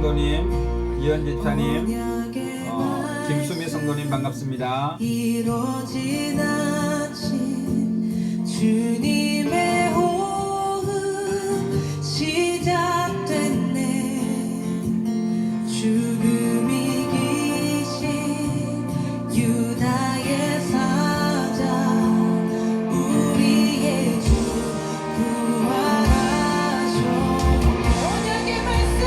성도님, 이현지 집사님, 김수미 성도님 반갑습니다. 이루어진 아침 주님의 호흡 시작됐네. 죽음이 이긴 유다의 사자 우리의 주 부활하셔. 언약의 말씀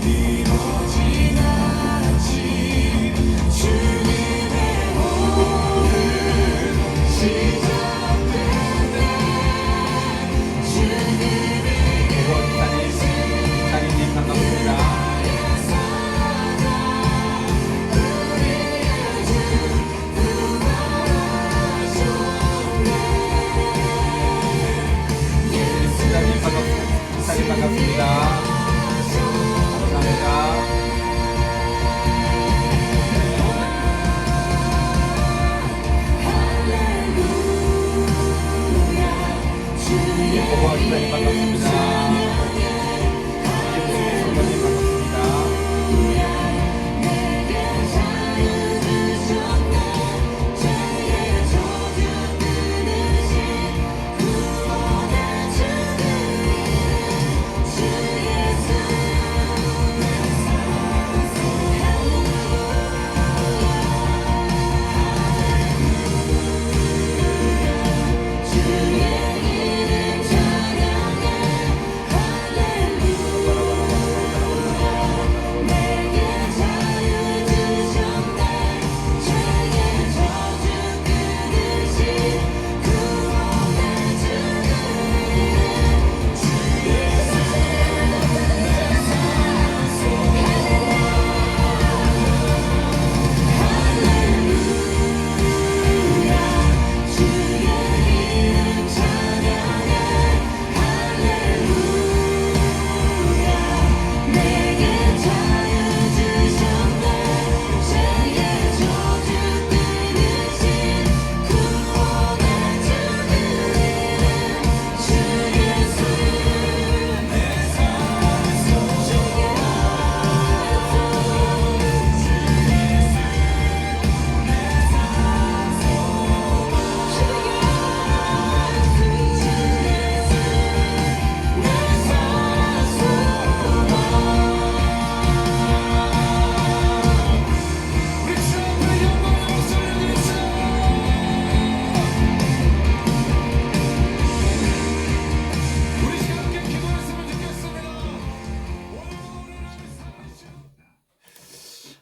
이루어진 아침 주님의 호흡 시작됐네. 주님이 장인님 반갑습니다. 집사님 반갑습니다. 감사합니다. 고고와 집사님 반갑습니다. 김수미 성도님 반갑습니다.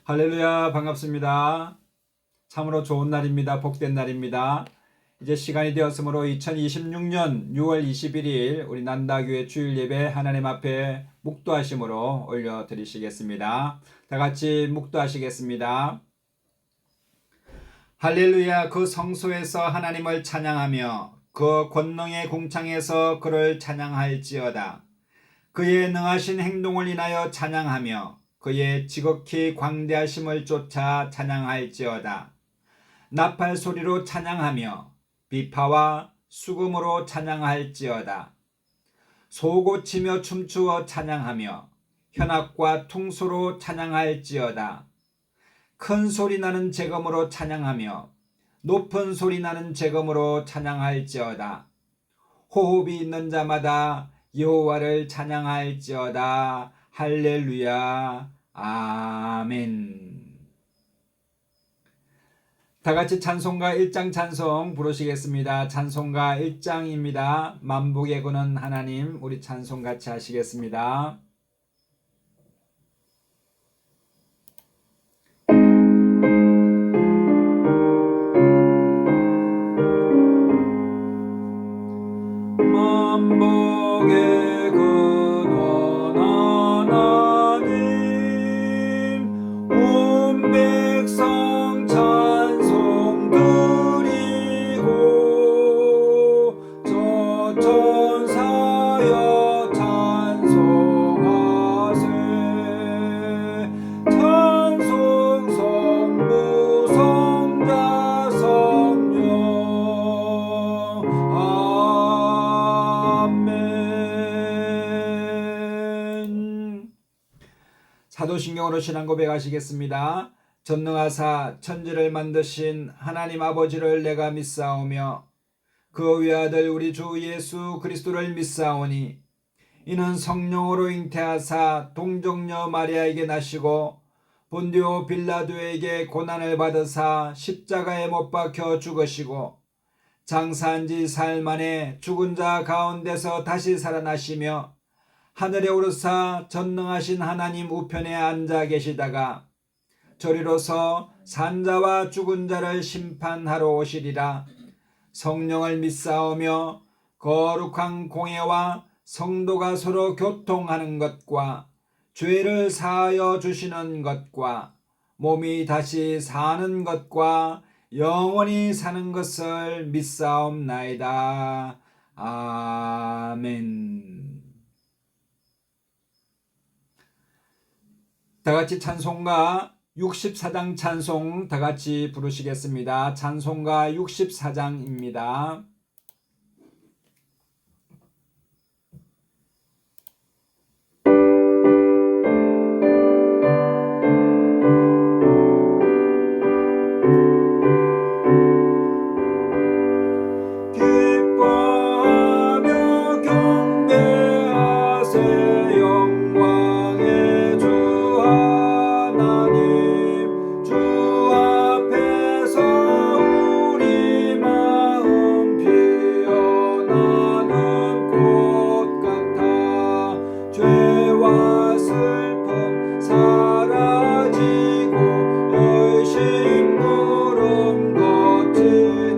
할렐루야, 반갑습니다. 참으로 좋은 날입니다. 복된 날입니다. 이제 시간이 되었으므로 2026년 6월 21일 우리 난다교회 주일 예배 하나님 앞에 묵도하심으로 올려드리시겠습니다. 다 같이 묵도하시겠습니다. 할렐루야, 그 성소에서 하나님을 찬양하며 그 권능의 궁창에서 그를 찬양할지어다. 그의 능하신 행동을 인하여 찬양하며 그의 지극히 광대하심을 쫓아 찬양할지어다. 나팔 소리로 찬양하며 비파와 수금으로 찬양할지어다. 소고치며 춤추어 찬양하며 현악과 퉁소로 찬양할지어다. 큰 소리 나는 제금으로 찬양하며 높은 소리 나는 제금으로 찬양할지어다. 호흡이 있는 자마다 여호와를 찬양할지어다. 할렐루야. 아멘. 다 같이 찬송가 1장 찬송 부르시겠습니다. 찬송가 1장입니다. 만복의 구는 하나님, 우리 찬송 같이 하시겠습니다. 만복의 근원 하나님, 온 백성 찬송 드리고 저 천사여 찬송하며 사도신경으로 신앙 고백하시겠습니다. 전능하사 천지를 만드신 하나님 아버지를 내가 믿사오며 그 외아들 우리 주 예수 그리스도를 믿사오니 이는 성령으로 잉태하사 동정녀 마리아에게 나시고 본디오 빌라도에게 고난을 받으사 십자가에 못 박혀 죽으시고 장사한 지 사흘 만에 죽은 자 가운데서 다시 살아나시며 하늘에 오르사 전능하신 하나님 우편에 앉아 계시다가 저리로서 산자와 죽은 자를 심판하러 오시리라. 성령을 믿사오며 거룩한 공회와 성도가 서로 교통하는 것과 죄를 사하여 주시는 것과 몸이 다시 사는 것과 영원히 사는 것을 믿사옵나이다. 아멘. 다같이 찬송가 64장 찬송 다같이 부르시겠습니다. 찬송가 64장입니다. 기뻐하며 경배하세 영광의 주 하나님 주 앞에서 우리 마음 피어나는 꽃 같아 죄와 슬픔 사라지고 의심 구름 거치니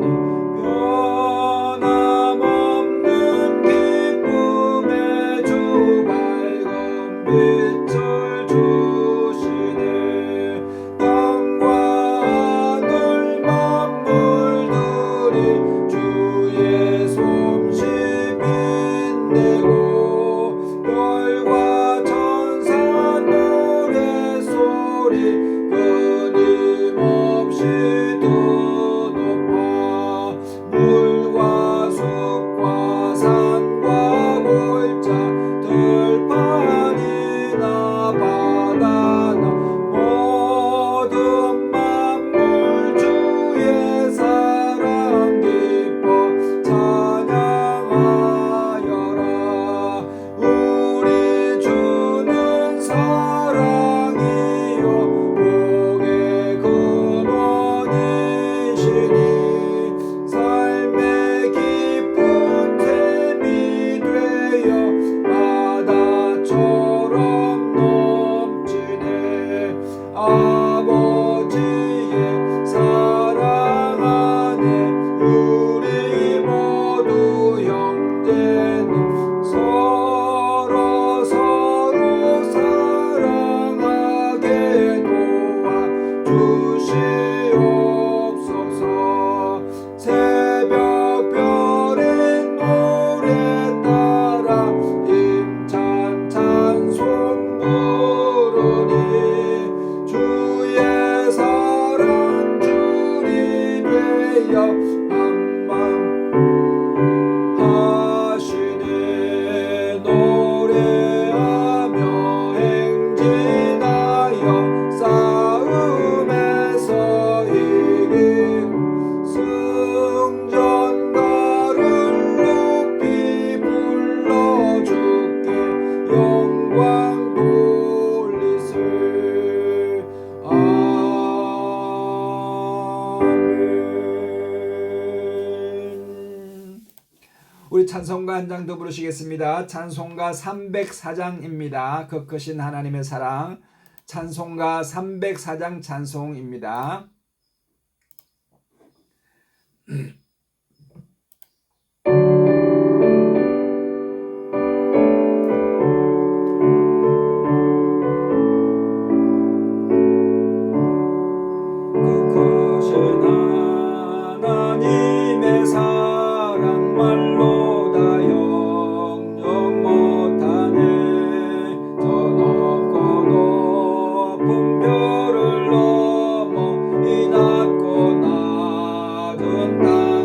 변함없는 기쁨의 주 밝은 빛을 주시네. 땅과 하늘 만물들이 주의 솜씨 빛내고 별과 천사 노래소리 끊임없이 더 높아 물과 숲과 산과 골짜 들판이나 바다나 모든 만물 주의 사랑 기뻐 찬양하여라. 우리 주는 사랑이요 복의 근원이시니 삶의 깊은 샘이 되어 바다처럼 넘치네. 아버지의 사랑 안에 우리 모두 형제니 서로 사랑하게 도와주시옵소서. 새벽별의 노래 따라 힘찬 찬송 부르니 주의 사랑 줄이 되어 만만하시네. 노래하며 행진하여 싸움에서 이기고 승전가를 높이 불러 주께 영광 돌리세. 아멘. 우리 찬송가 한 장 더 부르시겠습니다. 찬송가 304장입니다. 그 크신 하나님의 사랑. 찬송가 304장 찬송입니다. 그 크신 하나님의 사랑 말로 다 영영 못하네. 저 높고 높은 별을 넘어 이 낮고 낮은 땅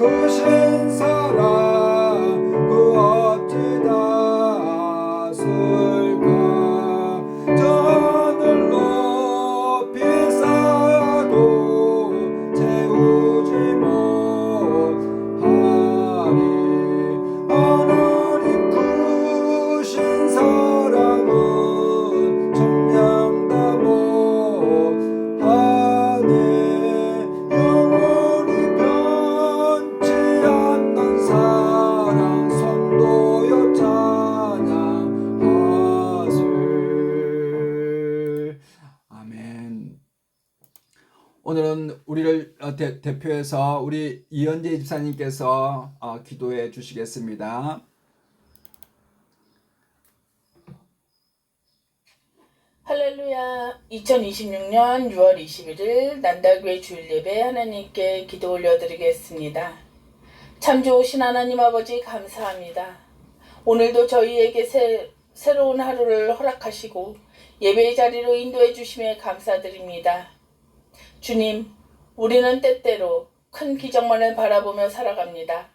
크신 사랑 그 어찌 다쓸까 저늘 높이 쌓아도 채우지 못하리 하나님 크신 사랑은 정량 다 못하네 영원히 변치 않는 사랑 성도여 찬양하세. 아멘. 오늘은 우리를 대표해서 우리 이현재 집사님께서 기도해 주시겠습니다. 할렐루야. 2026년 6월 21일 난다교회 주일예배 하나님께 기도 올려드리겠습니다. 참 좋으신 하나님 아버지 감사합니다. 오늘도 저희에게 새로운 하루를 허락하시고 예배의 자리로 인도해 주심에 감사드립니다. 주님, 우리는 때때로 큰 기적만을 바라보며 살아갑니다.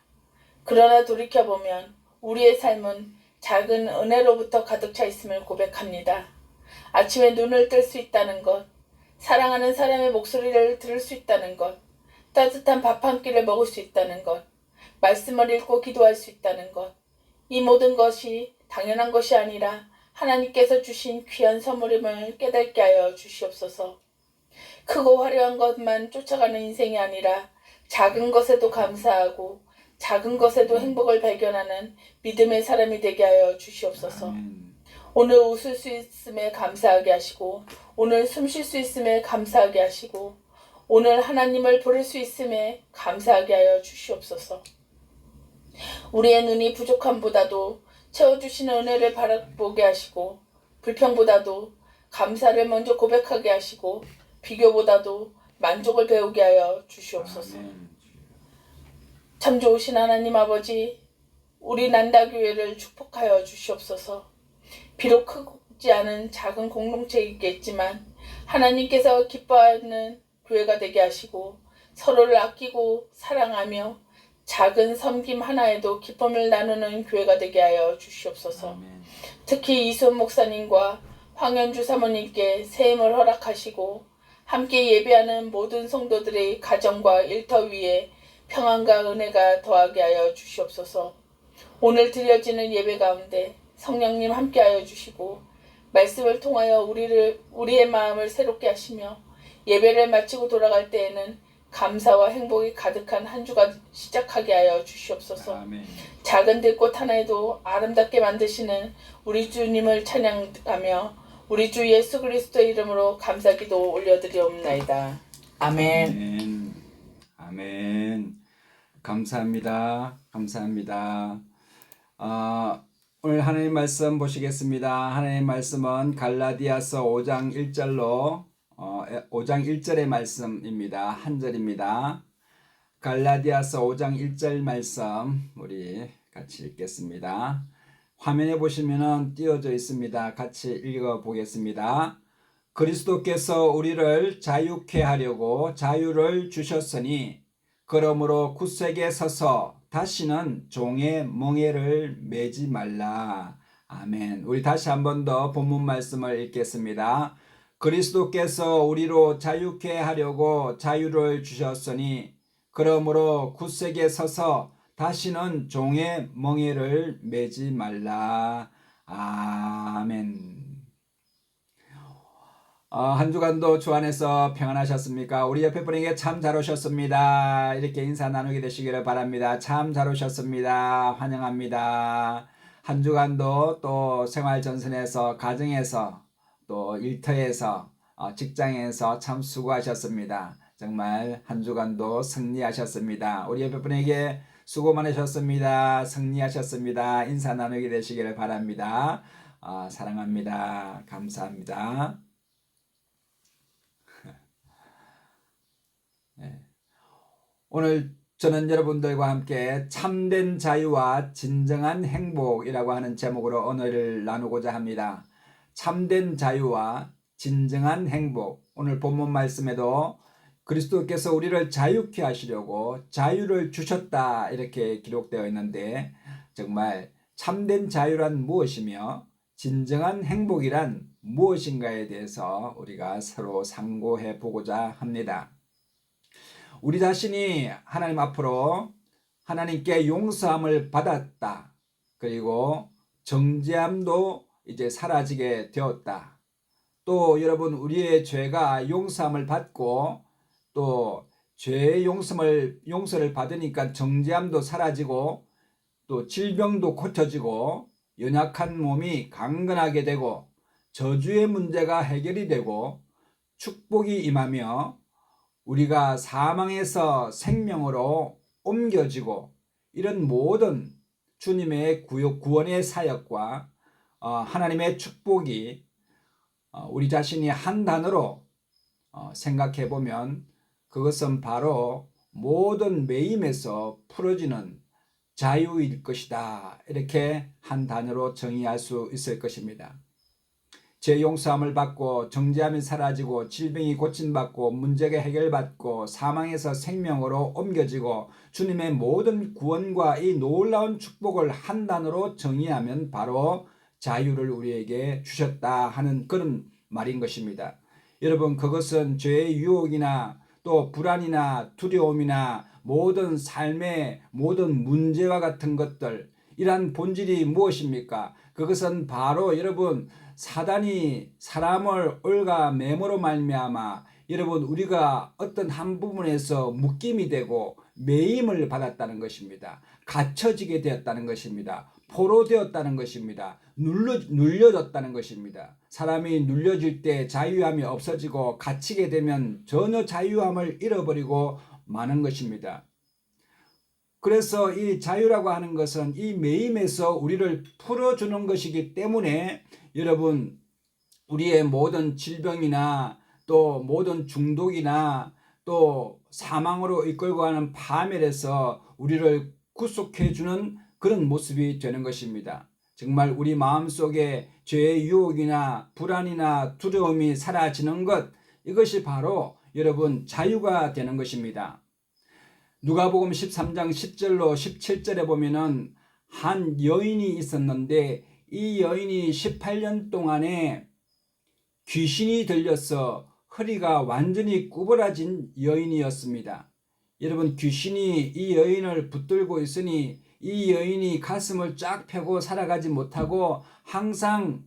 그러나 돌이켜보면 우리의 삶은 작은 은혜로부터 가득 차 있음을 고백합니다. 아침에 눈을 뜰 수 있다는 것, 사랑하는 사람의 목소리를 들을 수 있다는 것, 따뜻한 밥 한 끼를 먹을 수 있다는 것, 말씀을 읽고 기도할 수 있다는 것, 이 모든 것이 당연한 것이 아니라 하나님께서 주신 귀한 선물임을 깨닫게 하여 주시옵소서. 크고 화려한 것만 쫓아가는 인생이 아니라 작은 것에도 감사하고 작은 것에도 행복을 발견하는 믿음의 사람이 되게 하여 주시옵소서. 아멘. 오늘 웃을 수 있음에 감사하게 하시고 오늘 숨 쉴 수 있음에 감사하게 하시고 오늘 하나님을 부를 수 있음에 감사하게 하여 주시옵소서. 우리의 눈이 부족함보다도 채워주시는 은혜를 바라보게 하시고 불평보다도 감사를 먼저 고백하게 하시고 비교보다도 만족을 배우게 하여 주시옵소서. 아멘. 참 좋으신 하나님 아버지, 우리 난다교회를 축복하여 주시옵소서. 비록 크지 않은 작은 공동체이겠지만 하나님께서 기뻐하는 교회가 되게 하시고 서로를 아끼고 사랑하며 작은 섬김 하나에도 기쁨을 나누는 교회가 되게 하여 주시옵소서. 아멘. 특히 이수원 목사님과 황현주 사모님께 새 힘을 허락하시고 함께 예배하는 모든 성도들의 가정과 일터 위에 평안과 은혜가 더하게 하여 주시옵소서. 오늘 드려지는 예배 가운데 성령님 함께하여 주시고 말씀을 통하여 우리의 마음을 새롭게 하시며 예배를 마치고 돌아갈 때에는 감사와 행복이 가득한 한 주가 시작하게 하여 주시옵소서. 아멘. 작은 들꽃 하나에도 아름답게 만드시는 우리 주님을 찬양하며 우리 주 예수 그리스도의 이름으로 감사기도 올려드리옵나이다. 아멘. 아멘. 아멘. 감사합니다. 감사합니다. 오늘 하나님 말씀 보시겠습니다. 하나님 말씀은 갈라디아서 5장 1절로 5장 1절의 말씀입니다. 한 절입니다. 갈라디아서 5장 1절 말씀 우리 같이 읽겠습니다. 화면에 보시면은 띄어져 있습니다. 같이 읽어 보겠습니다. 그리스도께서 우리를 자유케 하려고 자유를 주셨으니 그러므로 굳세게 서서 다시는 종의 멍에를 매지 말라. 아멘. 우리 다시 한 번 더 본문 말씀을 읽겠습니다. 그리스도께서 우리로 자유케 하려고 자유를 주셨으니 그러므로 굳세게 서서 다시는 종의 멍에를 매지 말라. 아멘. 한 주간도 주 안에서 평안하셨습니까? 우리 옆에 분에게 참 잘 오셨습니다. 이렇게 인사 나누게 되시기를 바랍니다. 참 잘 오셨습니다. 환영합니다. 한 주간도 또 생활전선에서 가정에서 또 일터에서 직장에서 참 수고하셨습니다. 정말 한 주간도 승리하셨습니다. 우리 옆에 분에게 수고 많으셨습니다. 승리하셨습니다. 인사 나누게 되시기를 바랍니다. 사랑합니다. 감사합니다. 오늘 저는 여러분들과 함께 참된 자유와 진정한 행복이라고 하는 제목으로 언어를 나누고자 합니다. 참된 자유와 진정한 행복. 오늘 본문 말씀에도 그리스도께서 우리를 자유케 하시려고 자유를 주셨다 이렇게 기록되어 있는데 정말 참된 자유란 무엇이며 진정한 행복이란 무엇인가에 대해서 우리가 서로 상고해 보고자 합니다. 우리 자신이 하나님 앞으로 하나님께 용서함을 받았다. 그리고 정죄함도 이제 사라지게 되었다. 또 여러분 우리의 죄가 용서함을 받고 또 죄의 용서를 받으니까 정죄함도 사라지고 또 질병도 고쳐지고 연약한 몸이 강건하게 되고 저주의 문제가 해결이 되고 축복이 임하며 우리가 사망에서 생명으로 옮겨지고 이런 모든 주님의 구원의 사역과 하나님의 축복이 우리 자신이 한 단어로 생각해 보면 그것은 바로 모든 매임에서 풀어지는 자유일 것이다. 이렇게 한 단어로 정의할 수 있을 것입니다. 죄 용서함을 받고 정죄함이 사라지고 질병이 고침받고 문제가 해결받고 사망에서 생명으로 옮겨지고 주님의 모든 구원과 이 놀라운 축복을 한 단어로 정의하면 바로 자유를 우리에게 주셨다 하는 그런 말인 것입니다. 여러분 그것은 죄의 유혹이나 또 불안이나 두려움이나 모든 삶의 모든 문제와 같은 것들 이러한 본질이 무엇입니까? 그것은 바로 여러분 사단이 사람을 올가 매모로 말미암아 여러분 우리가 어떤 한 부분에서 묶임이 되고 매임을 받았다는 것입니다. 갇혀지게 되었다는 것입니다. 포로되었다는 것입니다. 눌려졌다는 것입니다. 사람이 눌려질 때 자유함이 없어지고 갇히게 되면 전혀 자유함을 잃어버리고 마는 것입니다. 그래서 이 자유라고 하는 것은 이 매임에서 우리를 풀어주는 것이기 때문에 여러분 우리의 모든 질병이나 또 모든 중독이나 또 사망으로 이끌고 가는 파멸에서 우리를 구속해주는 그런 모습이 되는 것입니다. 정말 우리 마음속에 죄의 유혹이나 불안이나 두려움이 사라지는 것 이것이 바로 여러분 자유가 되는 것입니다. 누가복음 13장 10절로 17절에 보면은 한 여인이 있었는데 이 여인이 18년 동안에 귀신이 들려서 허리가 완전히 구부라진 여인이었습니다. 여러분 귀신이 이 여인을 붙들고 있으니 이 여인이 가슴을 쫙 펴고 살아가지 못하고 항상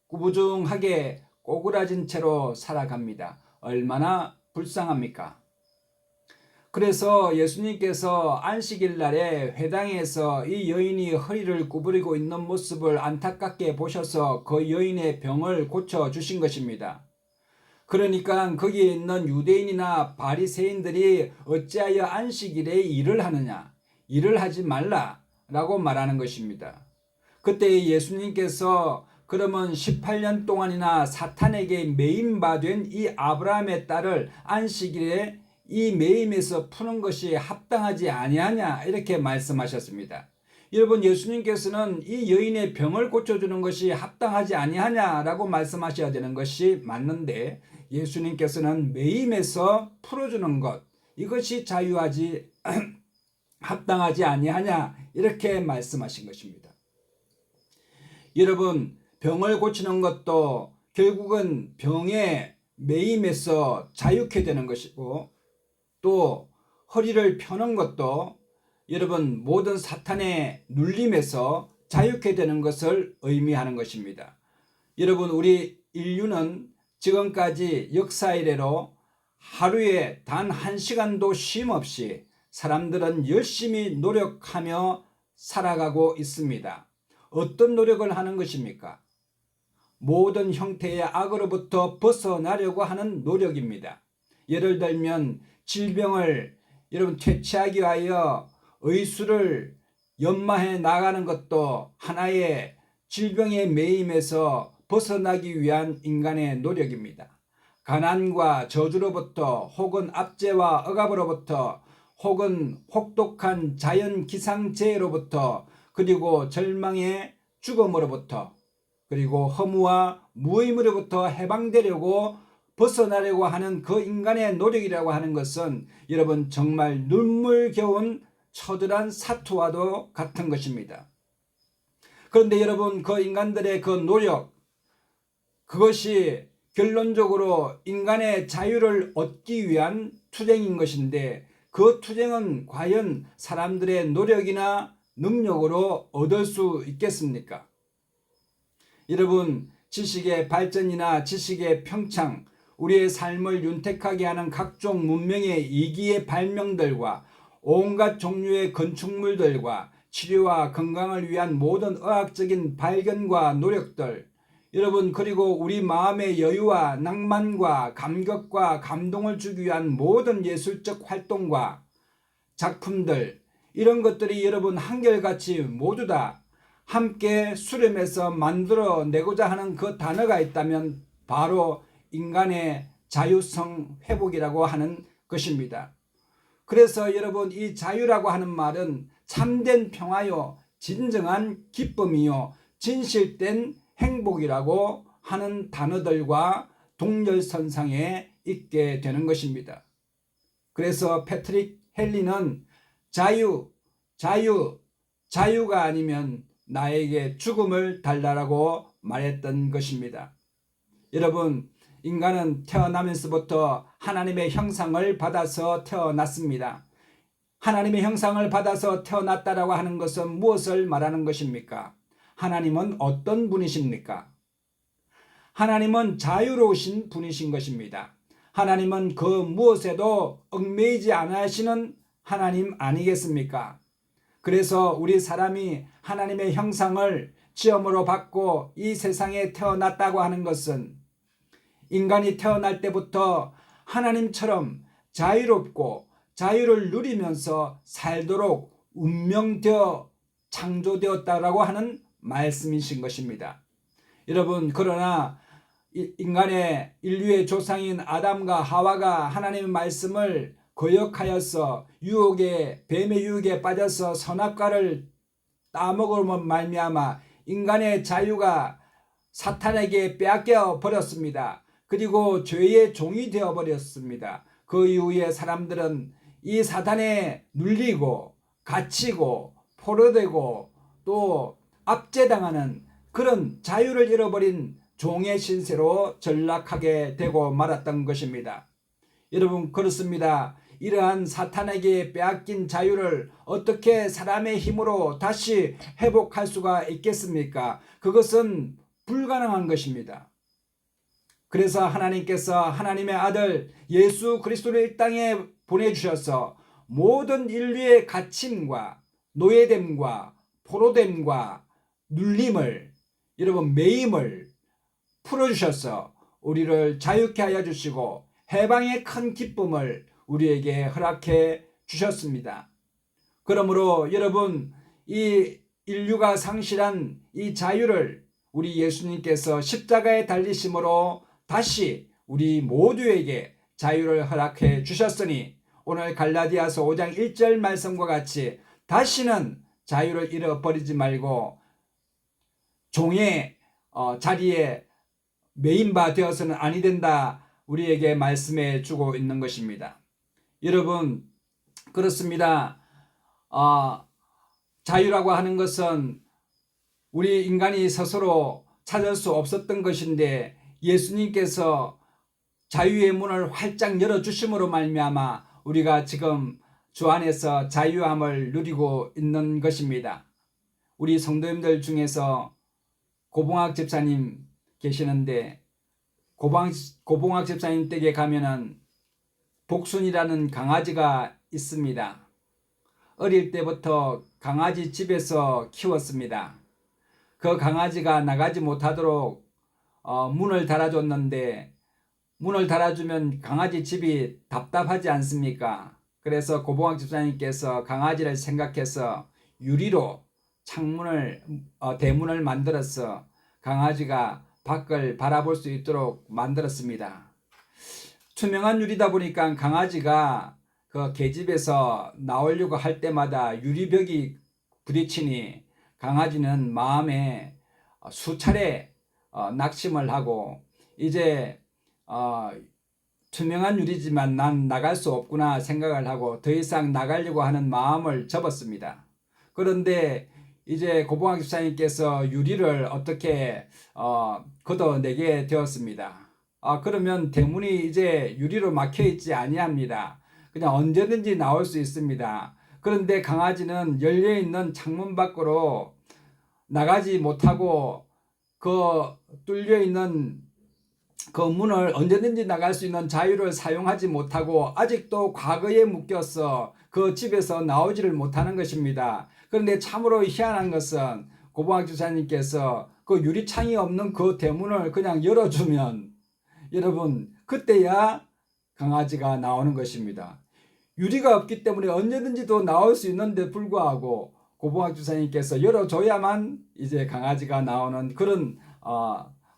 구부정하게 꼬꾸라진 채로 살아갑니다. 얼마나 불쌍합니까? 그래서 예수님께서 안식일 날에 회당에서 이 여인이 허리를 구부리고 있는 모습을 안타깝게 보셔서 그 여인의 병을 고쳐주신 것입니다. 그러니까 거기에 있는 유대인이나 바리새인들이 어찌하여 안식일에 일을 하느냐, 일을 하지 말라라고 말하는 것입니다. 그때 예수님께서 그러면 18년 동안이나 사탄에게 매임받은 이 아브라함의 딸을 안식일에 이 매임에서 푸는 것이 합당하지 아니하냐 이렇게 말씀하셨습니다. 여러분 예수님께서는 이 여인의 병을 고쳐주는 것이 합당하지 아니하냐라고 말씀하셔야 되는 것이 맞는데 예수님께서는 매임에서 풀어주는 것 이것이 자유하지 합당하지 아니하냐 이렇게 말씀하신 것입니다. 여러분 병을 고치는 것도 결국은 병의 매임에서 자유케 되는 것이고 또 허리를 펴는 것도 여러분 모든 사탄의 눌림에서 자유케 되는 것을 의미하는 것입니다. 여러분 우리 인류는 지금까지 역사 이래로 하루에 단 1시간도 쉼 없이 사람들은 열심히 노력하며 살아가고 있습니다. 어떤 노력을 하는 것입니까? 모든 형태의 악으로부터 벗어나려고 하는 노력입니다. 예를 들면 질병을 여러분 퇴치하기 위하여 의술을 연마해 나가는 것도 하나의 질병의 매임에서 벗어나기 위한 인간의 노력입니다. 가난과 저주로부터 혹은 압제와 억압으로부터 혹은 혹독한 자연 기상재해로부터 그리고 절망의 죽음으로부터 그리고 허무와 무의무로부터 해방되려고 벗어나려고 하는 그 인간의 노력이라고 하는 것은 여러분 정말 눈물겨운 처절한 사투와도 같은 것입니다. 그런데 여러분 그 인간들의 그 노력, 그것이 결론적으로 인간의 자유를 얻기 위한 투쟁인 것인데, 그 투쟁은 과연 사람들의 노력이나 능력으로 얻을 수 있겠습니까? 여러분, 지식의 발전이나 지식의 평창, 우리의 삶을 윤택하게 하는 각종 문명의 이기의 발명들과 온갖 종류의 건축물들과 치료와 건강을 위한 모든 의학적인 발견과 노력들, 여러분, 그리고 우리 마음의 여유와 낭만과 감격과 감동을 주기 위한 모든 예술적 활동과 작품들, 이런 것들이 여러분 한결같이 모두 다 함께 수렴해서 만들어내고자 하는 그 단어가 있다면 바로 인간의 자유성 회복이라고 하는 것입니다. 그래서 여러분, 이 자유라고 하는 말은 참된 평화요, 진정한 기쁨이요, 진실된 행복이라고 하는 단어들과 동렬선상에 있게 되는 것입니다. 그래서 패트릭 헨리는 자유가 아니면 나에게 죽음을 달라라고 말했던 것입니다. 여러분, 인간은 태어나면서부터 하나님의 형상을 받아서 태어났습니다. 하나님의 형상을 받아서 태어났다라고 하는 것은 무엇을 말하는 것입니까? 하나님은 어떤 분이십니까? 하나님은 자유로우신 분이신 것입니다. 하나님은 그 무엇에도 얽매이지 않으시는 하나님 아니겠습니까? 그래서 우리 사람이 하나님의 형상을 지음으로 받고 이 세상에 태어났다고 하는 것은 인간이 태어날 때부터 하나님처럼 자유롭고 자유를 누리면서 살도록 운명되어 창조되었다라고 하는 말씀이신 것입니다. 여러분, 그러나 인류의 조상인 아담과 하와가 하나님의 말씀을 거역하여서 뱀의 유혹에 빠져서 선악과를 따먹으로 말미암아 인간의 자유가 사탄에게 빼앗겨 버렸습니다. 그리고 죄의 종이 되어 버렸습니다. 그 이후에 사람들은 이 사탄에 눌리고 갇히고 포로되고 또 압제당하는 그런 자유를 잃어버린 종의 신세로 전락하게 되고 말았던 것입니다. 여러분, 그렇습니다. 이러한 사탄에게 빼앗긴 자유를 어떻게 사람의 힘으로 다시 회복할 수가 있겠습니까? 그것은 불가능한 것입니다. 그래서 하나님께서 하나님의 아들 예수 그리스도를 이 땅에 보내주셔서 모든 인류의 갇힘과 노예됨과 포로됨과 눌림을, 여러분 매임을 풀어주셔서 우리를 자유케 하여 주시고 해방의 큰 기쁨을 우리에게 허락해 주셨습니다. 그러므로 여러분, 이 인류가 상실한 이 자유를 우리 예수님께서 십자가에 달리심으로 다시 우리 모두에게 자유를 허락해 주셨으니 오늘 갈라디아서 5장 1절 말씀과 같이 다시는 자유를 잃어버리지 말고 종의 자리에 매인바 되어서는 아니 된다, 우리에게 말씀해 주고 있는 것입니다. 여러분, 그렇습니다. 자유라고 하는 것은 우리 인간이 스스로 찾을 수 없었던 것인데 예수님께서 자유의 문을 활짝 열어주심으로 말미암아 우리가 지금 주 안에서 자유함을 누리고 있는 것입니다. 우리 성도님들 중에서 고봉학 집사님 계시는데 고봉학 집사님 댁에 가면은 복순이라는 강아지가 있습니다. 어릴 때부터 강아지 집에서 키웠습니다. 그 강아지가 나가지 못하도록 문을 달아줬는데 문을 달아주면 강아지 집이 답답하지 않습니까? 그래서 고봉학 집사님께서 강아지를 생각해서 유리로 창문을 대문을 만들어서 강아지가 밖을 바라볼 수 있도록 만들었습니다. 투명한 유리다 보니까 강아지가 그 계집에서 나오려고 할 때마다 유리벽이 부딪히니 강아지는 마음에 수차례 낙심을 하고 이제 투명한 유리지만 난 나갈 수 없구나 생각을 하고 더 이상 나가려고 하는 마음을 접었습니다. 그런데 이제 고봉학 집사님께서 유리를 어떻게 걷어내게 되었습니다. 그러면 대문이 이제 유리로 막혀 있지 아니합니다. 그냥 언제든지 나올 수 있습니다. 그런데 강아지는 열려 있는 창문 밖으로 나가지 못하고 그 뚫려 있는 그 문을 언제든지 나갈 수 있는 자유를 사용하지 못하고 아직도 과거에 묶여서 그 집에서 나오지를 못하는 것입니다. 그런데 참으로 희한한 것은 고봉학 집사님께서 그 유리창이 없는 그 대문을 그냥 열어주면 여러분 그때야 강아지가 나오는 것입니다. 유리가 없기 때문에 언제든지 또 나올 수 있는데 불구하고 고봉학 집사님께서 열어줘야만 이제 강아지가 나오는 그런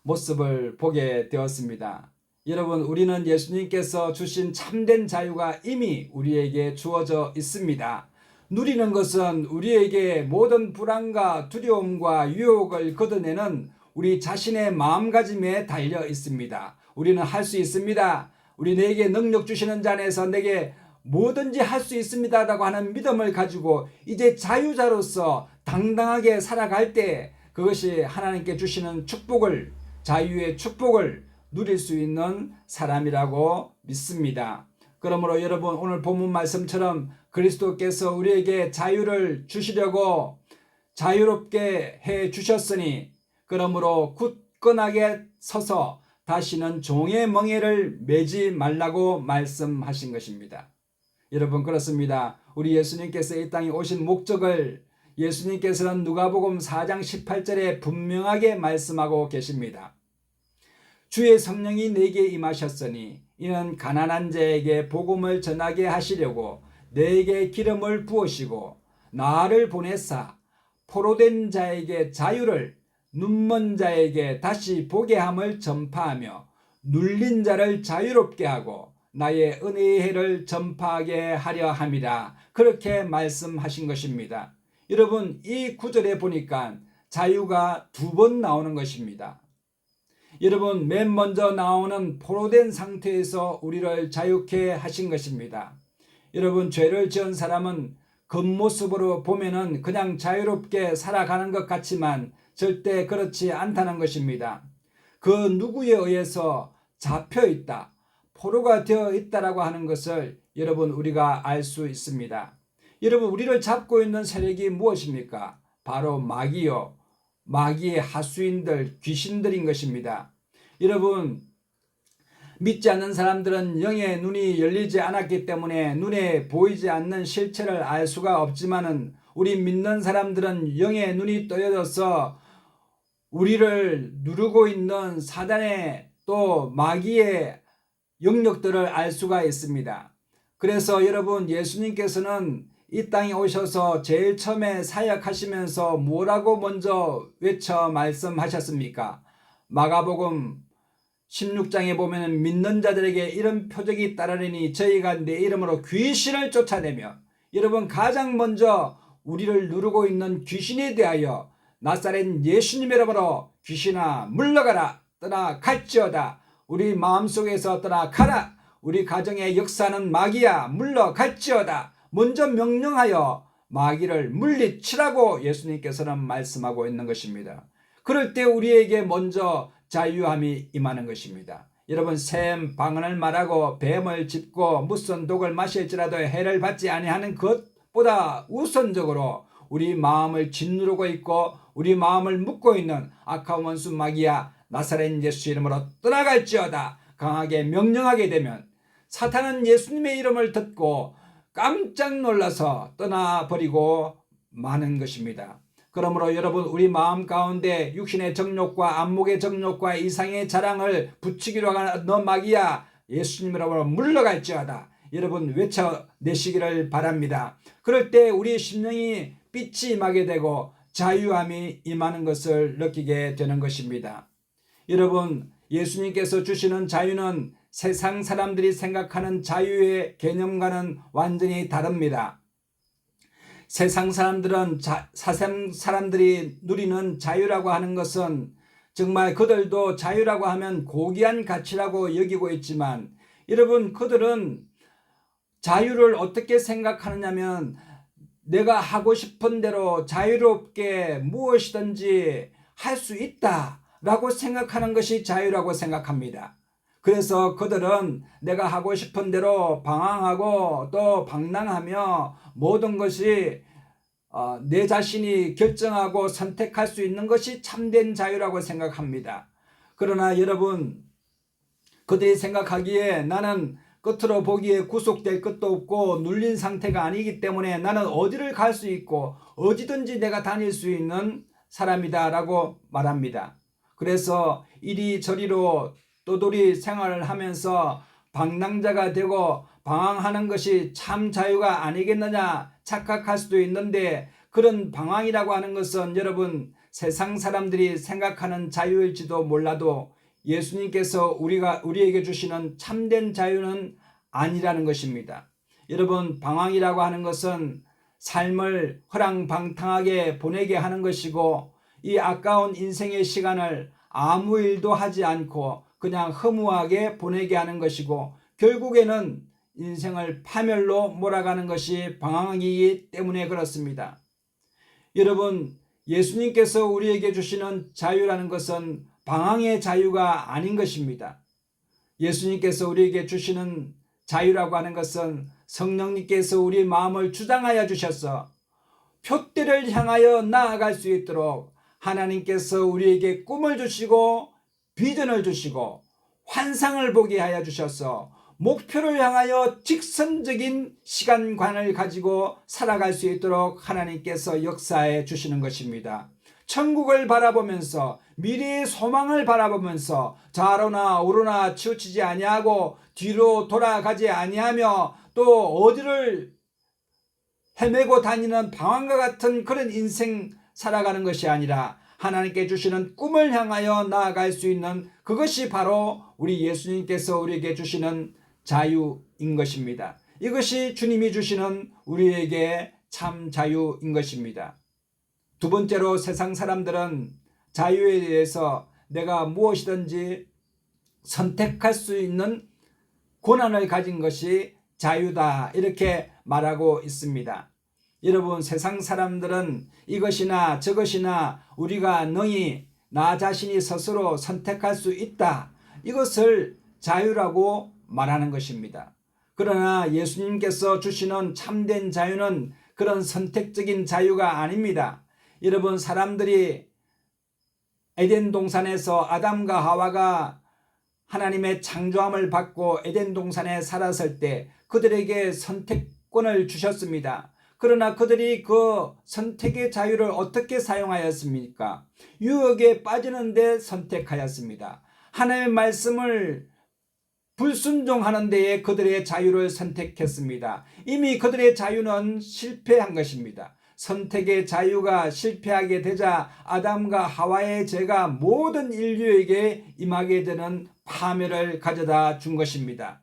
모습을 보게 되었습니다. 여러분 우리는 예수님께서 주신 참된 자유가 이미 우리에게 주어져 있습니다. 누리는 것은 우리에게 모든 불안과 두려움과 유혹을 걷어내는 우리 자신의 마음가짐에 달려 있습니다. 우리는 할 수 있습니다. 우리 내게 능력 주시는 자 안에서 내게 뭐든지 할 수 있습니다 라고 하는 믿음을 가지고 이제 자유자로서 당당하게 살아갈 때 그것이 하나님께 주시는 축복을 자유의 축복을 누릴 수 있는 사람이라고 믿습니다. 그러므로 여러분 오늘 본문 말씀처럼 그리스도께서 우리에게 자유를 주시려고 자유롭게 해 주셨으니 그러므로 굳건하게 서서 다시는 종의 멍에를 매지 말라고 말씀하신 것입니다. 여러분 그렇습니다. 우리 예수님께서 이 땅에 오신 목적을 예수님께서는 누가복음 4장 18절에 분명하게 말씀하고 계십니다. 주의 성령이 내게 임하셨으니 이는 가난한 자에게 복음을 전하게 하시려고 내게 기름을 부으시고 나를 보내사 포로된 자에게 자유를 눈먼 자에게 다시 보게 함을 전파하며 눌린 자를 자유롭게 하고 나의 은혜의 해를 전파하게 하려 함이라 그렇게 말씀하신 것입니다. 여러분 이 구절에 보니까 자유가 두 번 나오는 것입니다. 여러분 맨 먼저 나오는 포로된 상태에서 우리를 자유케 하신 것입니다. 여러분 죄를 지은 사람은 겉모습으로 보면은 그냥 자유롭게 살아가는 것 같지만 절대 그렇지 않다는 것입니다. 그 누구에 의해서 잡혀 있다, 포로가 되어 있다라고 하는 것을 여러분 우리가 알 수 있습니다. 여러분 우리를 잡고 있는 세력이 무엇입니까? 바로 마귀요. 마귀의 하수인들, 귀신들인 것입니다. 여러분 믿지 않는 사람들은 영의 눈이 열리지 않았기 때문에 눈에 보이지 않는 실체를 알 수가 없지만은 우리 믿는 사람들은 영의 눈이 떠여져서 우리를 누르고 있는 사단의 또 마귀의 영역들을 알 수가 있습니다. 그래서 여러분 예수님께서는 이 땅에 오셔서 제일 처음에 사역하시면서 뭐라고 먼저 외쳐 말씀하셨습니까? 마가복음 16장에 보면 믿는 자들에게 이런 표적이 따르리니 저희가 내 이름으로 귀신을 쫓아내며 여러분 가장 먼저 우리를 누르고 있는 귀신에 대하여 나사렛 예수님의 이름으로 귀신아 물러가라 떠나 갈지어다 우리 마음속에서 떠나 가라 우리 가정의 역사는 마귀야 물러갈지어다 먼저 명령하여 마귀를 물리치라고 예수님께서는 말씀하고 있는 것입니다. 그럴 때 우리에게 먼저 자유함이 임하는 것입니다. 여러분 샘 방언을 말하고 뱀을 짚고 무슨 독을 마실지라도 해를 받지 아니하는 것보다 우선적으로 우리 마음을 짓누르고 있고 우리 마음을 묶고 있는 악한 원수 마귀야 나사렛 예수 이름으로 떠나갈지어다 강하게 명령하게 되면 사탄은 예수님의 이름을 듣고 깜짝 놀라서 떠나버리고 마는 것입니다. 그러므로 여러분 우리 마음 가운데 육신의 정욕과 안목의 정욕과 이상의 자랑을 붙이기로 하는 너 마귀야 예수님이라고 물러갈지어다 여러분 외쳐내시기를 바랍니다. 그럴 때 우리의 심령이 빛이 임하게 되고 자유함이 임하는 것을 느끼게 되는 것입니다. 여러분 예수님께서 주시는 자유는 세상 사람들이 생각하는 자유의 개념과는 완전히 다릅니다. 세상 사람들은 사람 사람들이 누리는 자유라고 하는 것은 정말 그들도 자유라고 하면 고귀한 가치라고 여기고 있지만 여러분 그들은 자유를 어떻게 생각하느냐면 내가 하고 싶은 대로 자유롭게 무엇이든지 할 수 있다라고 생각하는 것이 자유라고 생각합니다. 그래서 그들은 내가 하고 싶은 대로 방황하고 또 방랑하며 모든 것이 내 자신이 결정하고 선택할 수 있는 것이 참된 자유라고 생각합니다. 그러나 여러분 그들이 생각하기에 나는 끝으로 보기에 구속될 것도 없고 눌린 상태가 아니기 때문에 나는 어디를 갈 수 있고 어디든지 내가 다닐 수 있는 사람이다 라고 말합니다. 그래서 이리저리로 떠돌이 생활을 하면서 방랑자가 되고 방황하는 것이 참 자유가 아니겠느냐 착각할 수도 있는데 그런 방황이라고 하는 것은 여러분 세상 사람들이 생각하는 자유일지도 몰라도 예수님께서 우리에게 주시는 참된 자유는 아니라는 것입니다. 여러분 방황이라고 하는 것은 삶을 허랑방탕하게 보내게 하는 것이고 이 아까운 인생의 시간을 아무 일도 하지 않고 그냥 허무하게 보내게 하는 것이고 결국에는 인생을 파멸로 몰아가는 것이 방황이기 때문에 그렇습니다. 여러분 예수님께서 우리에게 주시는 자유라는 것은 방황의 자유가 아닌 것입니다. 예수님께서 우리에게 주시는 자유라고 하는 것은 성령님께서 우리 마음을 주장하여 주셔서 표대를 향하여 나아갈 수 있도록 하나님께서 우리에게 꿈을 주시고 비전을 주시고 환상을 보게 하여 주셔서 목표를 향하여 직선적인 시간관을 가지고 살아갈 수 있도록 하나님께서 역사해 주시는 것입니다. 천국을 바라보면서 미래의 소망을 바라보면서 좌로나 우로나 치우치지 아니하고 뒤로 돌아가지 아니하며 또 어디를 헤매고 다니는 방황과 같은 그런 인생 살아가는 것이 아니라 하나님께 주시는 꿈을 향하여 나아갈 수 있는 그것이 바로 우리 예수님께서 우리에게 주시는 자유인 것입니다. 이것이 주님이 주시는 우리에게 참 자유인 것입니다. 두 번째로 세상 사람들은 자유에 대해서 내가 무엇이든지 선택할 수 있는 권한을 가진 것이 자유다 이렇게 말하고 있습니다. 여러분 세상 사람들은 이것이나 저것이나 우리가 능히 나 자신이 스스로 선택할 수 있다 이것을 자유라고 말하는 것입니다. 그러나 예수님께서 주시는 참된 자유는 그런 선택적인 자유가 아닙니다. 여러분 사람들이 에덴 동산에서 아담과 하와가 하나님의 창조함을 받고 에덴 동산에 살았을 때 그들에게 선택권을 주셨습니다. 그러나 그들이 그 선택의 자유를 어떻게 사용하였습니까? 유혹에 빠지는 데 선택하였습니다. 하나님의 말씀을 불순종하는 데에 그들의 자유를 선택했습니다. 이미 그들의 자유는 실패한 것입니다. 선택의 자유가 실패하게 되자 아담과 하와의 죄가 모든 인류에게 임하게 되는 파멸을 가져다 준 것입니다.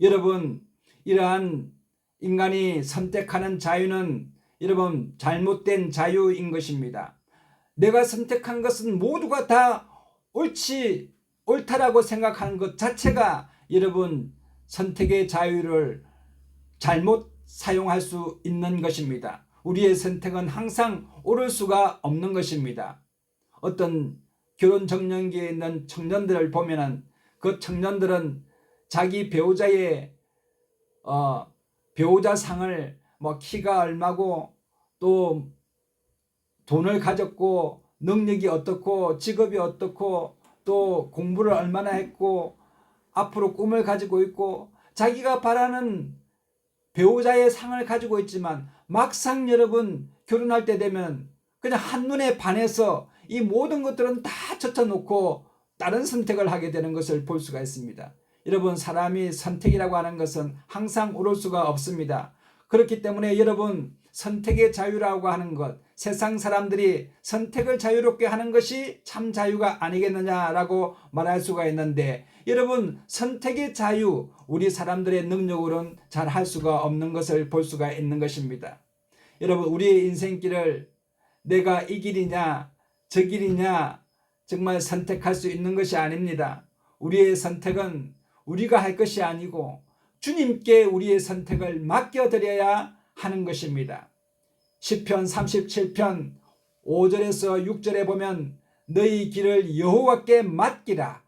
여러분 이러한 인간이 선택하는 자유는 여러분 잘못된 자유인 것입니다. 내가 선택한 것은 모두가 다 옳다라고 생각하는 것 자체가 여러분 선택의 자유를 잘못 사용할 수 있는 것입니다. 우리의 선택은 항상 옳을 수가 없는 것입니다. 어떤 결혼 정년기에 있는 청년들을 보면은 그 청년들은 자기 배우자의 배우자상을 키가 얼마고 또 돈을 가졌고 능력이 어떻고 직업이 어떻고 또 공부를 얼마나 했고 앞으로 꿈을 가지고 있고 자기가 바라는 배우자의 상을 가지고 있지만 막상 여러분 결혼할 때 되면 그냥 한눈에 반해서 이 모든 것들은 다 젖혀놓고 다른 선택을 하게 되는 것을 볼 수가 있습니다. 여러분 사람이 선택이라고 하는 것은 항상 옳을 수가 없습니다. 그렇기 때문에 여러분 선택의 자유라고 하는 것 세상 사람들이 선택을 자유롭게 하는 것이 참 자유가 아니겠느냐라고 말할 수가 있는데 여러분 선택의 자유 우리 사람들의 능력으로는 잘 할 수가 없는 것을 볼 수가 있는 것입니다. 여러분 우리의 인생길을 내가 이 길이냐 저 길이냐 정말 선택할 수 있는 것이 아닙니다. 우리의 선택은 우리가 할 것이 아니고 주님께 우리의 선택을 맡겨드려야 하는 것입니다. 시편 37편 5절에서 6절에 보면 너희 길을 여호와께 맡기라.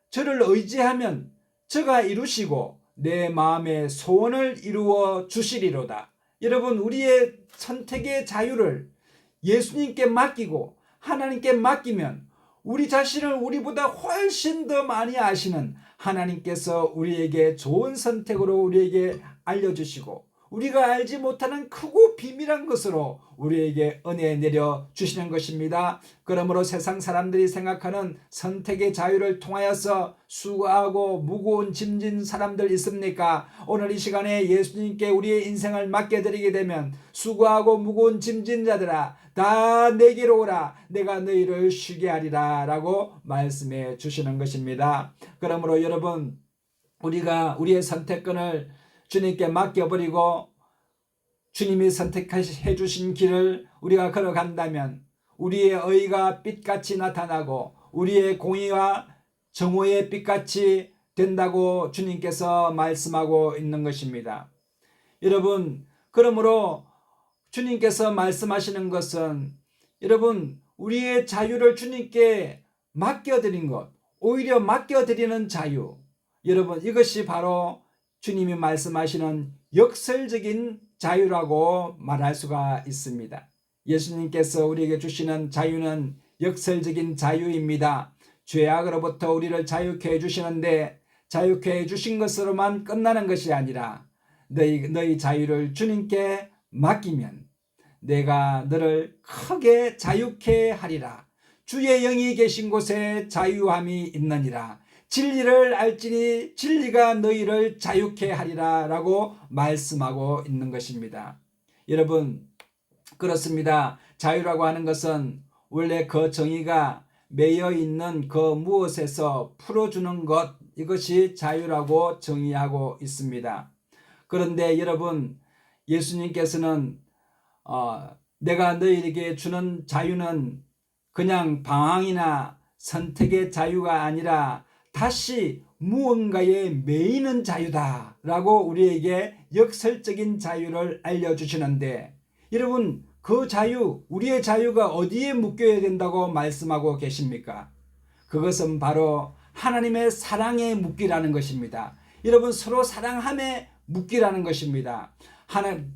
저를 의지하면 저가 이루시고 내 마음의 소원을 이루어 주시리로다. 여러분, 우리의 선택의 자유를 예수님께 맡기고 하나님께 맡기면 우리 자신을 우리보다 훨씬 더 많이 아시는 하나님께서 우리에게 좋은 선택으로 우리에게 알려주시고 우리가 알지 못하는 크고 비밀한 것으로 우리에게 은혜 내려 주시는 것입니다. 그러므로 세상 사람들이 생각하는 선택의 자유를 통하여서 수고하고 무거운 짐진 사람들 있습니까? 오늘 이 시간에 예수님께 우리의 인생을 맡겨드리게 되면 수고하고 무거운 짐진 자들아 다 내게로 오라 내가 너희를 쉬게 하리라 라고 말씀해 주시는 것입니다. 그러므로 여러분, 우리가 우리의 선택권을 주님께 맡겨버리고 주님이 선택해 주신 길을 우리가 걸어간다면 우리의 의가 빛같이 나타나고 우리의 공의와 정오의 빛같이 된다고 주님께서 말씀하고 있는 것입니다. 여러분, 그러므로 주님께서 말씀하시는 것은 여러분, 우리의 자유를 주님께 맡겨드린 것, 오히려 맡겨드리는 자유, 여러분, 이것이 바로 주님이 말씀하시는 역설적인 자유라고 말할 수가 있습니다. 예수님께서 우리에게 주시는 자유는 역설적인 자유입니다. 죄악으로부터 우리를 자유케 해주시는데 자유케 해주신 것으로만 끝나는 것이 아니라 너희 자유를 주님께 맡기면 내가 너를 크게 자유케 하리라. 주의 영이 계신 곳에 자유함이 있느니라. 진리를 알지니 진리가 너희를 자유케 하리라 라고 말씀하고 있는 것입니다. 여러분, 그렇습니다. 자유라고 하는 것은 원래 그 정의가 매여 있는 그 무엇에서 풀어주는 것, 이것이 자유라고 정의하고 있습니다. 그런데 여러분, 예수님께서는 내가 너희에게 주는 자유는 그냥 방황이나 선택의 자유가 아니라 다시 무언가에 매이는 자유다 라고 우리에게 역설적인 자유를 알려주시는데 여러분, 그 자유, 우리의 자유가 어디에 묶여야 된다고 말씀하고 계십니까? 그것은 바로 하나님의 사랑에 묶이라는 것입니다. 여러분, 서로 사랑함에 묶이라는 것입니다.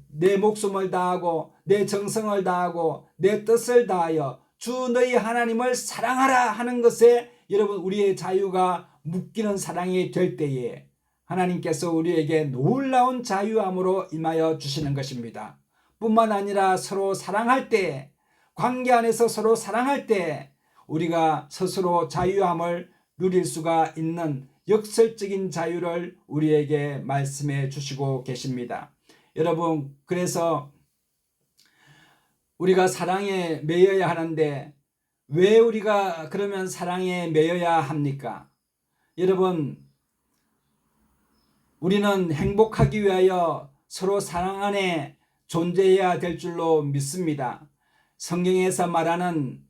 내 목숨을 다하고 내 정성을 다하고 내 뜻을 다하여 주 너희 하나님을 사랑하라 하는 것에 여러분, 우리의 자유가 묶이는 사랑이 될 때에 하나님께서 우리에게 놀라운 자유함으로 임하여 주시는 것입니다. 뿐만 아니라 서로 사랑할 때, 관계 안에서 서로 사랑할 때 우리가 스스로 자유함을 누릴 수가 있는 역설적인 자유를 우리에게 말씀해 주시고 계십니다. 여러분, 그래서 우리가 사랑에 매여야 하는데 왜 우리가 그러면 사랑에 매여야 합니까? 여러분, 우리는 행복하기 위하여 서로 사랑 안에 존재해야 될 줄로 믿습니다. 성경에서 말하는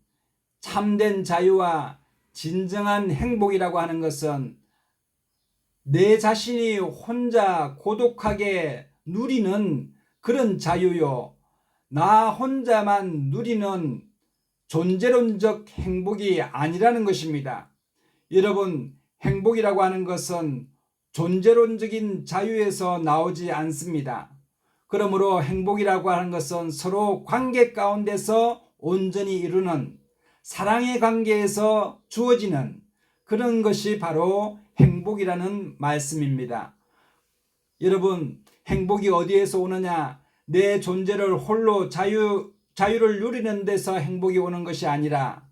참된 자유와 진정한 행복이라고 하는 것은 내 자신이 혼자 고독하게 누리는 그런 자유요, 나 혼자만 누리는 존재론적 행복이 아니라는 것입니다. 여러분, 행복이라고 하는 것은 존재론적인 자유에서 나오지 않습니다. 그러므로 행복이라고 하는 것은 서로 관계 가운데서 온전히 이루는 사랑의 관계에서 주어지는 그런 것이 바로 행복이라는 말씀입니다. 여러분, 행복이 어디에서 오느냐? 내 존재를 홀로 자유를 누리는 데서 행복이 오는 것이 아니라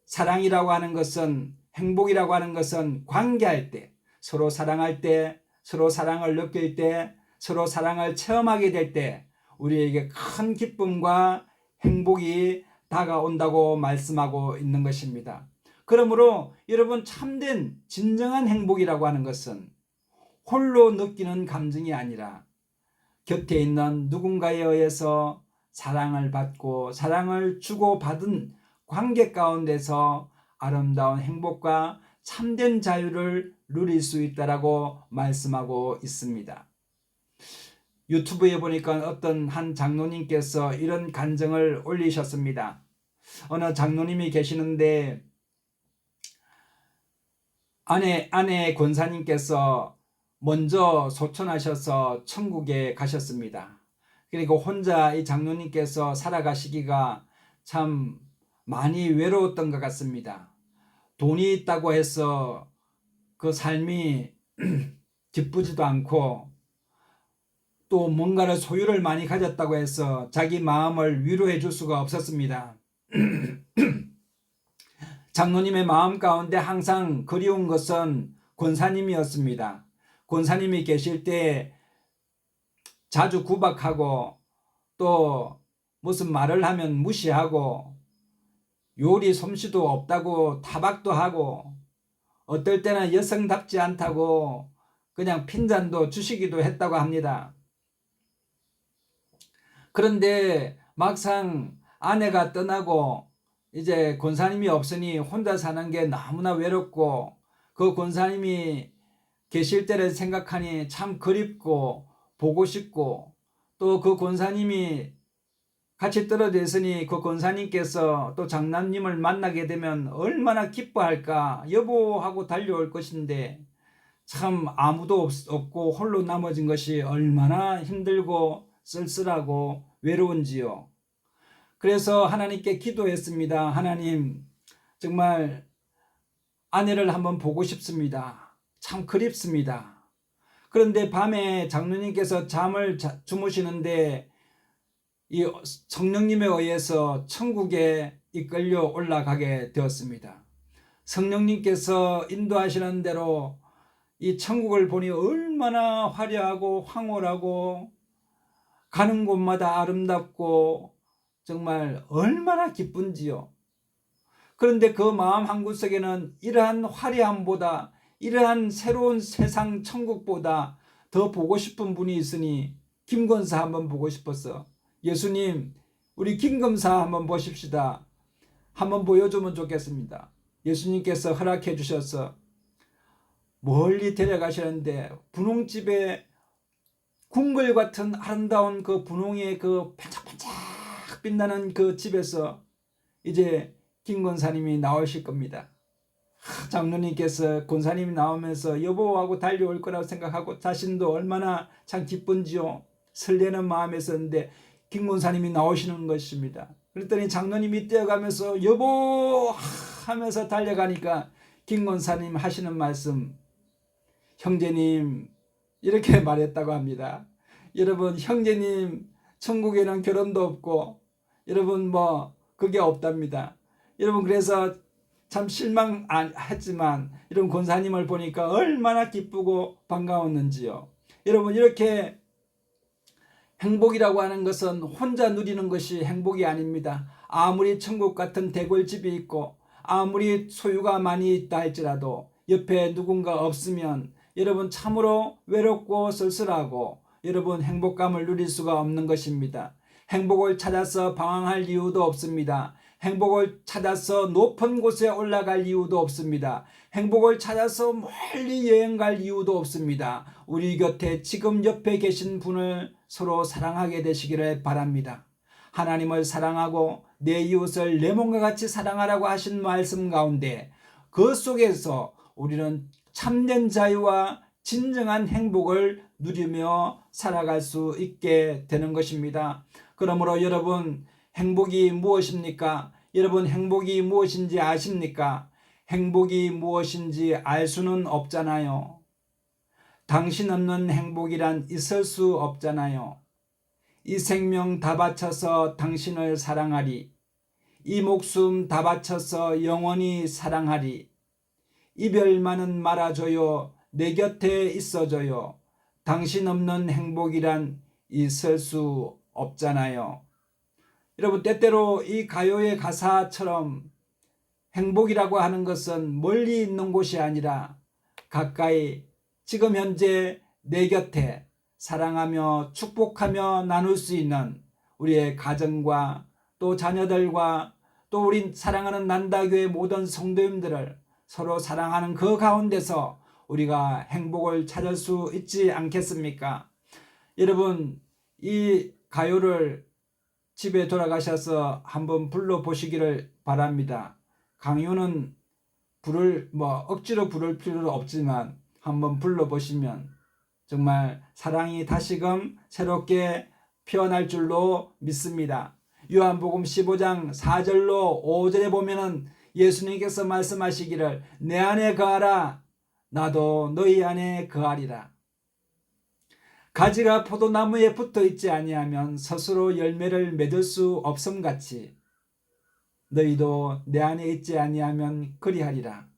사랑이라고 하는 것은, 행복이라고 하는 것은 관계할 때, 서로 사랑할 때, 서로 사랑을 느낄 때, 서로 사랑을 체험하게 될 때 우리에게 큰 기쁨과 행복이 다가온다고 말씀하고 있는 것입니다. 그러므로 여러분, 참된 진정한 행복이라고 하는 것은 홀로 느끼는 감정이 아니라 곁에 있는 누군가에 의해서 사랑을 받고 사랑을 주고받은 관계 가운데서 아름다운 행복과 참된 자유를 누릴 수 있다라고 말씀하고 있습니다. 유튜브에 보니까 어떤 한 장로님께서 이런 간증을 올리셨습니다. 어느 장로님이 계시는데 아내 권사님께서 먼저 소천하셔서 천국에 가셨습니다. 그리고 혼자 이 장로님께서 살아가시기가 참 많이 외로웠던 것 같습니다. 돈이 있다고 해서 그 삶이 기쁘지도 않고 또 뭔가를 소유를 많이 가졌다고 해서 자기 마음을 위로해 줄 수가 없었습니다. 장로님의 마음 가운데 항상 그리운 것은 권사님이었습니다. 권사님이 계실 때 자주 구박하고 또 무슨 말을 하면 무시하고 요리 솜씨도 없다고 타박도 하고 어떨 때는 여성답지 않다고 그냥 핀잔도 주시기도 했다고 합니다. 그런데 막상 아내가 떠나고 이제 권사님이 없으니 혼자 사는 게 너무나 외롭고 그 권사님이 계실 때를 생각하니 참 그립고 보고 싶고 또 그 권사님이 같이 떨어져 있으니 그 권사님께서 또 장남님을 만나게 되면 얼마나 기뻐할까 여보 하고 달려올 것인데 참 아무도 없고 홀로 남아진 것이 얼마나 힘들고 쓸쓸하고 외로운지요. 그래서 하나님께 기도했습니다. 하나님 정말 아내를 한번 보고 싶습니다. 참 그립습니다. 그런데 밤에 장로님께서 잠을 주무시는데 이 성령님에 의해서 천국에 이끌려 올라가게 되었습니다. 성령님께서 인도하시는 대로 이 천국을 보니 얼마나 화려하고 황홀하고 가는 곳마다 아름답고 정말 얼마나 기쁜지요. 그런데 그 마음 한구석에는 이러한 화려함보다 이러한 새로운 세상 천국보다 더 보고 싶은 분이 있으니 김권사 한번 보고 싶었어. 예수님 우리 김검사 한번 보십시다. 한번 보여주면 좋겠습니다. 예수님께서 허락해 주셔서 멀리 데려가시는데 분홍집에 궁궐 같은 아름다운 그 분홍의 그 반짝반짝 빛나는 그 집에서 이제 김 권사님이 나오실 겁니다. 장로님께서 권사님이 나오면서 여보하고 달려올 거라고 생각하고 자신도 얼마나 참 기쁜지요. 설레는 마음에 있었는데 김 권사님이 나오시는 것입니다. 그랬더니 장로님이 뛰어가면서 여보 하면서 달려가니까 김 권사님 하시는 말씀, 형제님 이렇게 말했다고 합니다. 여러분 형제님 천국에는 결혼도 없고 여러분 뭐 그게 없답니다. 여러분 그래서 참 실망했지만 이런 권사님을 보니까 얼마나 기쁘고 반가웠는지요. 여러분 이렇게 행복이라고 하는 것은 혼자 누리는 것이 행복이 아닙니다. 아무리 천국 같은 대궐집이 있고 아무리 소유가 많이 있다 할지라도 옆에 누군가 없으면 여러분 참으로 외롭고 쓸쓸하고 여러분 행복감을 누릴 수가 없는 것입니다. 행복을 찾아서 방황할 이유도 없습니다. 행복을 찾아서 높은 곳에 올라갈 이유도 없습니다. 행복을 찾아서 멀리 여행 갈 이유도 없습니다. 우리 곁에 지금 옆에 계신 분을 서로 사랑하게 되시기를 바랍니다. 하나님을 사랑하고 내 이웃을 내 몸과 같이 사랑하라고 하신 말씀 가운데 그 속에서 우리는 참된 자유와 진정한 행복을 누리며 살아갈 수 있게 되는 것입니다. 그러므로 여러분 행복이 무엇입니까? 여러분 행복이 무엇인지 아십니까? 행복이 무엇인지 알 수는 없잖아요. 당신 없는 행복이란 있을 수 없잖아요. 이 생명 다 바쳐서 당신을 사랑하리. 이 목숨 다 바쳐서 영원히 사랑하리. 이별만은 말아줘요. 내 곁에 있어줘요. 당신 없는 행복이란 있을 수 없잖아요. 여러분 때때로 이 가요의 가사처럼 행복이라고 하는 것은 멀리 있는 곳이 아니라 가까이 지금 현재 내 곁에 사랑하며 축복하며 나눌 수 있는 우리의 가정과 또 자녀들과 또 우리 사랑하는 난다교회 모든 성도님들을 서로 사랑하는 그 가운데서 우리가 행복을 찾을 수 있지 않겠습니까? 여러분, 이 가요를 집에 돌아가셔서 한번 불러보시기를 바랍니다. 강요는 억지로 부를 필요는 없지만 한번 불러보시면 정말 사랑이 다시금 새롭게 피어날 줄로 믿습니다. 요한복음 15장 4절로 5절에 보면은 예수님께서 말씀하시기를 내 안에 거하라 나도 너희 안에 거하리라. 가지가 포도나무에 붙어 있지 아니하면 스스로 열매를 맺을 수 없음같이 너희도 내 안에 있지 아니하면 그리하리라.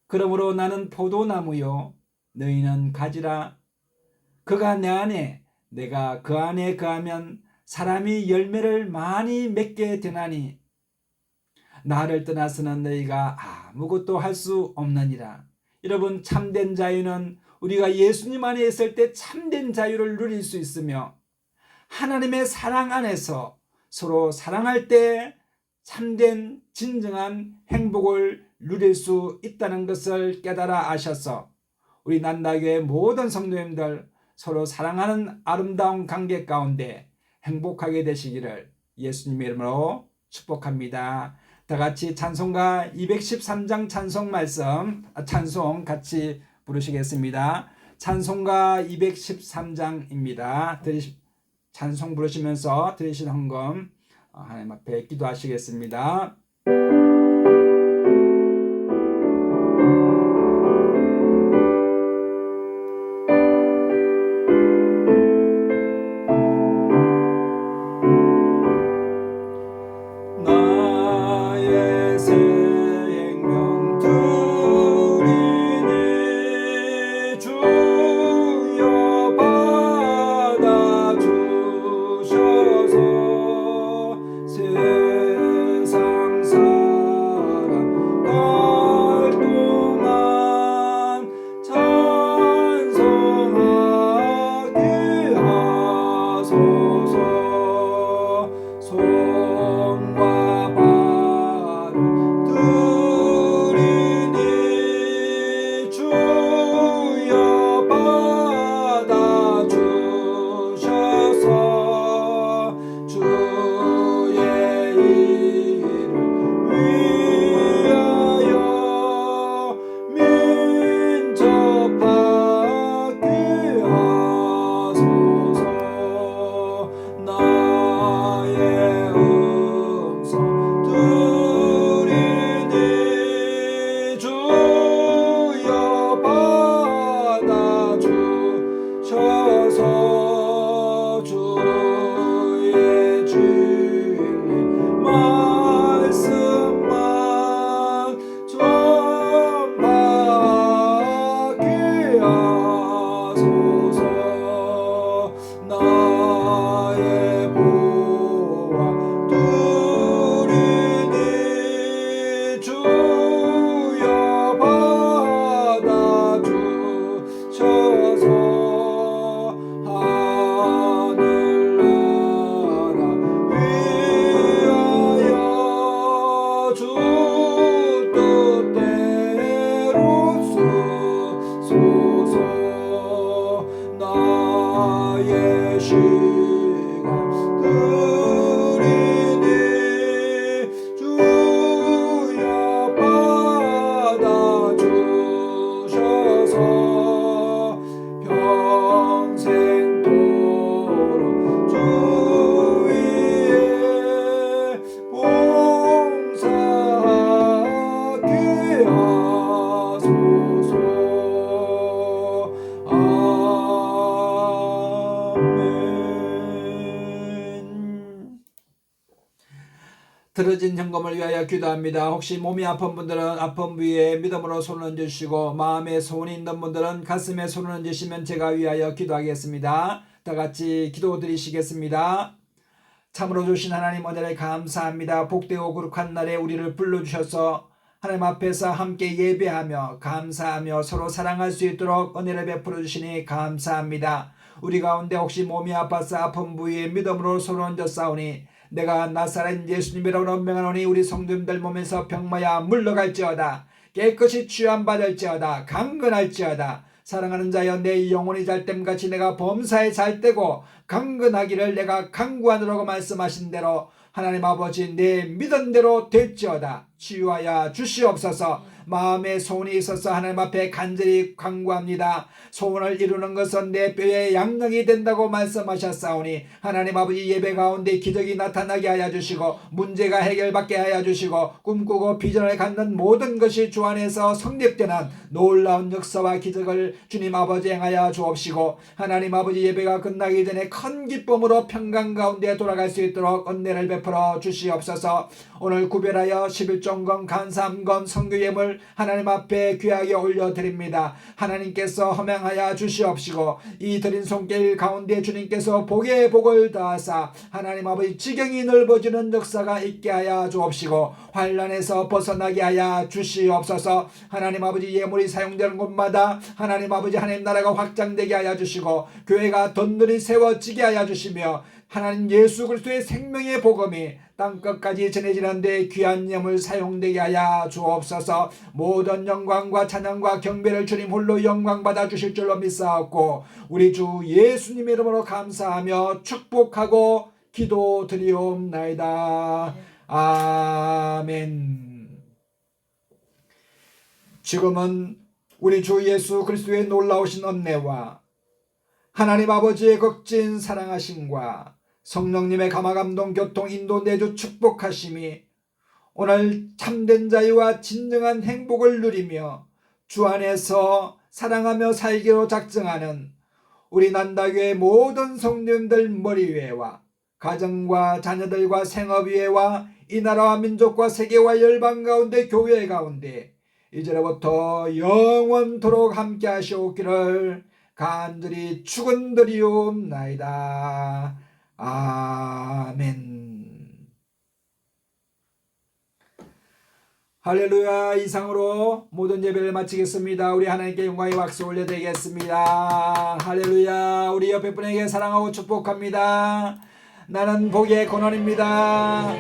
그러므로 나는 포도나무요 너희는 가지라. 그가 내 안에 내가 그 안에 거하면 사람이 열매를 많이 맺게 되나니 나를 떠나서는 너희가 아무것도 할 수 없느니라. 여러분, 참된 자유는 우리가 예수님 안에 있을 때 참된 자유를 누릴 수 있으며 하나님의 사랑 안에서 서로 사랑할 때 참된 진정한 행복을 누릴 수 있다는 것을 깨달아 아셔서 우리 난다교회 모든 성도님들 서로 사랑하는 아름다운 관계 가운데 행복하게 되시기를 예수님의 이름으로 축복합니다. 다 같이 찬송가 213장 찬송 같이 부르시겠습니다. 찬송가 213장입니다. 찬송 부르시면서 드리신 헌금 하나님 앞에 기도하시겠습니다. 나의 생명 드리니 주여 받아주셔서 세상 살아갈 동안 찬송하게 하소서. 손과 발을 드리니 주여 받아주셔서 주의 일을 위하여 민첩하게 하소서. 나의 음성 드리니 주여 받아주셔서 주의 진리 말씀만 전하게 하소서. 나의 보아 드리니 주여 받아주셔서 하늘나라 위하여 주 뜻대로 쓰소서. 나의 시간 드리니 주여 받아주셔서 평생도록 주 위에 봉사하게 하소서. 아멘. 들어진 현금을 위하여 기도합니다. 혹시 몸이 아픈 분들은 아픈 부위에 믿음으로 손을 얹으시고 마음에 소원이 있는 분들은 가슴에 손을 얹으시면 제가 위하여 기도하겠습니다. 다 같이 기도 드리시겠습니다. 참으로 주신 하나님 은혜를 감사합니다. 복되고 거룩한 날에 우리를 불러주셔서 하나님 앞에서 함께 예배하며 감사하며 서로 사랑할 수 있도록 은혜를 베풀어 주시니 감사합니다. 우리 가운데 혹시 몸이 아파서 아픈 부위에 믿음으로 손을 얹어 싸우니 내가 나사렛 예수님이라고 언명하노니 우리 성도님들 몸에서 병마야 물러갈지어다. 깨끗이 취함받을지어다. 강건할지어다. 사랑하는 자여 내 영혼이 잘됨같이 내가 범사에 잘되고 강건하기를 내가 강구하노라고 말씀하신 대로 하나님 아버지 내 믿은 대로 될지어다. 치유하여 주시옵소서. 마음에 소원이 있어서 하나님 앞에 간절히 간구합니다. 소원을 이루는 것은 내 뼈의 양력이 된다고 말씀하셨사오니 하나님 아버지 예배 가운데 기적이 나타나게 하여 주시고 문제가 해결받게 하여 주시고 꿈꾸고 비전을 갖는 모든 것이 주 안에서 성립되는 놀라운 역사와 기적을 주님 아버지 행하여 주옵시고 하나님 아버지 예배가 끝나기 전에 큰 기쁨으로 평강 가운데 돌아갈 수 있도록 은혜를 베풀어 주시옵소서. 오늘 구별하여 11종건 간삼건 성교예물 하나님 앞에 귀하게 올려드립니다. 하나님께서 허명하여 주시옵시고 이 드린 손길 가운데 주님께서 복의 복을 더하사 하나님 아버지 지경이 넓어지는 역사가 있게 하여 주옵시고 환난에서 벗어나게 하여 주시옵소서. 하나님 아버지 예물이 사용되는 곳마다 하나님 아버지 하나님 나라가 확장되게 하여 주시고 교회가 덧늘이 세워지게 하여 주시며 하나님 예수 그리스도의 생명의 복음이 땅끝까지 전해지는 데 귀한 예물 사용되게 하여 주옵소서. 모든 영광과 찬양과 경배를 주님 홀로 영광 받아 주실 줄로 믿사옵고 우리 주 예수님의 이름으로 감사하며 축복하고 기도드리옵나이다. 아멘. 지금은 우리 주 예수 그리스도의 놀라우신 은혜와 하나님 아버지의 극진 사랑하심과 성령님의 감화감동 교통 인도 내주 축복하심이 오늘 참된 자유와 진정한 행복을 누리며 주 안에서 사랑하며 살기로 작정하는 우리 난다교회 모든 성도님들 머리 위에와 가정과 자녀들과 생업 위에와 이 나라와 민족과 세계와 열방 가운데 교회 가운데 이제로부터 영원토록 함께 하시옵기를 간절히 축원드리옵나이다. 아멘. 할렐루야. 이상으로 모든 예배를 마치겠습니다. 우리 하나님께 영광의 박수 올려드리겠습니다. 할렐루야. 우리 옆에 분에게 사랑하고 축복합니다. 나는 복의 권원입니다.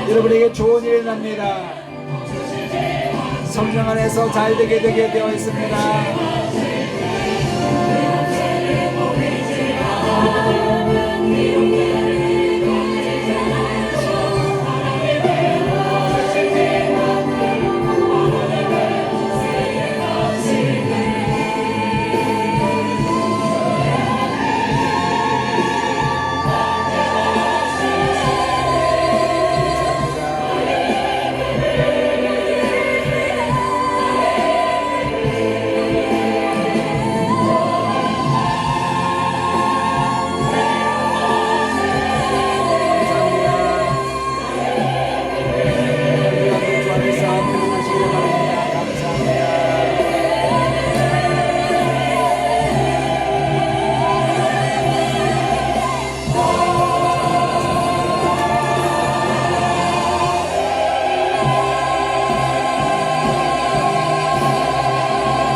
여러분에게 좋은 일이 납니다. 성령 안에서 잘되게 되어 있습니다. 하나님